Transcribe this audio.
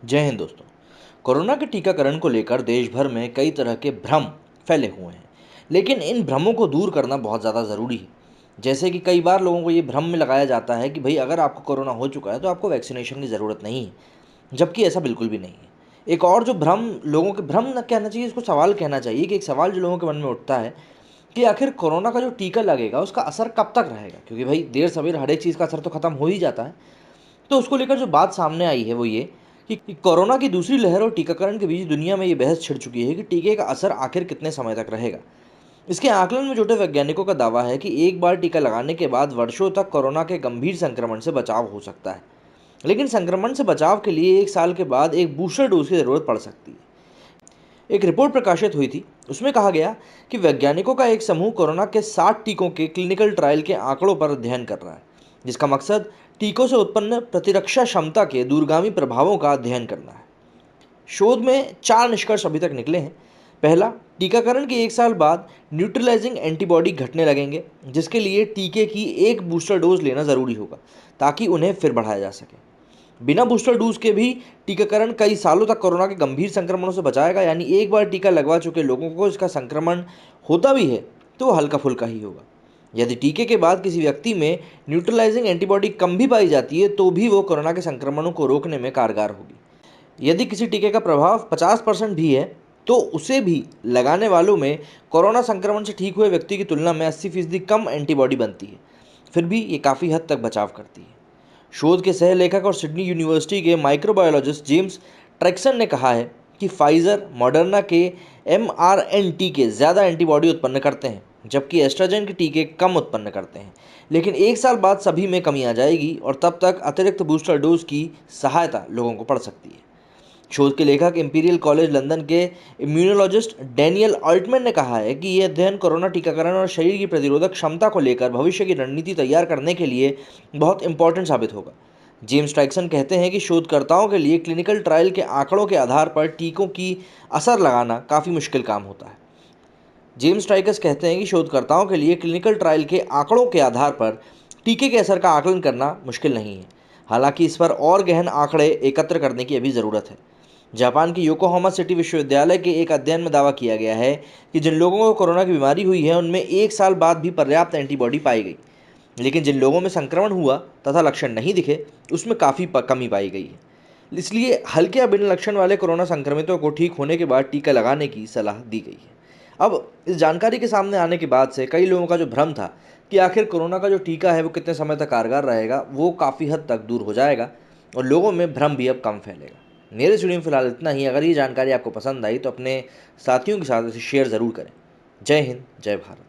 जय हिंद दोस्तों। कोरोना के टीकाकरण को लेकर देश भर में कई तरह के भ्रम फैले हुए हैं, लेकिन इन भ्रमों को दूर करना बहुत ज़्यादा ज़रूरी है। जैसे कि कई बार लोगों को ये भ्रम में लगाया जाता है कि भाई अगर आपको कोरोना हो चुका है तो आपको वैक्सीनेशन की ज़रूरत नहीं है, जबकि ऐसा बिल्कुल भी नहीं है। एक और जो भ्रम लोगों के भ्रम न कहना चाहिए, इसको सवाल कहना चाहिए कि एक सवाल जो लोगों के मन में उठता है कि आखिर कोरोना का जो टीका लगेगा उसका असर कब तक रहेगा, क्योंकि भाई देर सवेर हर एक चीज़ का असर तो खत्म हो ही जाता है। तो उसको लेकर जो बात सामने आई है वो ये कि कोरोना की दूसरी लहर और टीकाकरण के बीच दुनिया में ये बहस छिड़ चुकी है कि टीके का असर आखिर कितने समय तक रहेगा। इसके आकलन में जुटे वैज्ञानिकों का दावा है कि एक बार टीका लगाने के बाद वर्षों तक कोरोना के गंभीर संक्रमण से बचाव हो सकता है, लेकिन संक्रमण से बचाव के लिए एक साल के बाद एक बूस्टर डोज की जरूरत पड़ सकती है। एक रिपोर्ट प्रकाशित हुई थी, उसमें कहा गया कि वैज्ञानिकों का एक समूह कोरोना के 60 टीकों के क्लिनिकल ट्रायल के आंकड़ों पर अध्ययन कर रहा है, जिसका मकसद टीकों से उत्पन्न प्रतिरक्षा क्षमता के दूरगामी प्रभावों का अध्ययन करना है। शोध में 4 निष्कर्ष अभी तक निकले हैं। पहला, टीकाकरण के एक साल बाद न्यूट्रलाइजिंग एंटीबॉडी घटने लगेंगे, जिसके लिए टीके की एक बूस्टर डोज लेना जरूरी होगा ताकि उन्हें फिर बढ़ाया जा सके। बिना बूस्टर डोज के भी टीकाकरण कई सालों तक कोरोना के गंभीर संक्रमणों से बचाएगा, यानी एक बार टीका लगवा चुके लोगों को इसका संक्रमण होता भी है तो वो हल्का फुल्का ही होगा। यदि टीके के बाद किसी व्यक्ति में न्यूट्रलाइजिंग एंटीबॉडी कम भी पाई जाती है तो भी वो कोरोना के संक्रमणों को रोकने में कारगर होगी। यदि किसी टीके का प्रभाव 50% भी है तो उसे भी लगाने वालों में कोरोना संक्रमण से ठीक हुए व्यक्ति की तुलना में 80% कम एंटीबॉडी बनती है। फिर भी ये काफ़ी हद तक बचाव करती है। शोध के सह लेखक और सिडनी यूनिवर्सिटी के माइक्रोबायोलॉजिस्ट जेम्स ट्रैक्सन ने कहा है कि फाइजर मॉडर्ना के mRNA टीके ज़्यादा एंटीबॉडी उत्पन्न करते हैं, जबकि एस्ट्राजेन के टीके कम उत्पन्न करते हैं। लेकिन एक साल बाद सभी में कमी आ जाएगी और तब तक अतिरिक्त बूस्टर डोज की सहायता लोगों को पड़ सकती है। शोध के लेखक इंपीरियल कॉलेज लंदन के इम्यूनोलॉजिस्ट डैनियल ऑल्टमैन ने कहा है कि यह अध्ययन कोरोना टीकाकरण और शरीर की प्रतिरोधक क्षमता को लेकर भविष्य की रणनीति तैयार करने के लिए बहुत इंपॉर्टेंट साबित होगा। जेम्स ट्रैक्सन कहते हैं कि शोधकर्ताओं के लिए क्लिनिकल ट्रायल के आंकड़ों के आधार पर टीकों की असर लगाना काफ़ी मुश्किल काम होता है। जेम्स ट्राइकस कहते हैं कि शोधकर्ताओं के लिए क्लिनिकल ट्रायल के आंकड़ों के आधार पर टीके के असर का आकलन करना मुश्किल नहीं है। हालांकि इस पर और गहन आंकड़े एकत्र करने की अभी ज़रूरत है। जापान के योकोहामा सिटी विश्वविद्यालय के एक अध्ययन में दावा किया गया है कि जिन लोगों को कोरोना की बीमारी हुई है उनमें एक साल बाद भी पर्याप्त एंटीबॉडी पाई गई, लेकिन जिन लोगों में संक्रमण हुआ तथा लक्षण नहीं दिखे उसमें काफ़ी कमी पाई गई है। इसलिए हल्के या बिना लक्षण वाले कोरोना संक्रमितों को ठीक होने के बाद टीका लगाने की सलाह दी गई है। अब इस जानकारी के सामने आने के बाद से कई लोगों का जो भ्रम था कि आखिर कोरोना का जो टीका है वो कितने समय तक कारगर रहेगा, वो काफ़ी हद तक दूर हो जाएगा और लोगों में भ्रम भी अब कम फैलेगा। मेरे स्टूडियो में फिलहाल इतना ही। अगर ये जानकारी आपको पसंद आई तो अपने साथियों के साथ इसे शेयर ज़रूर करें। जय हिंद, जय भारत।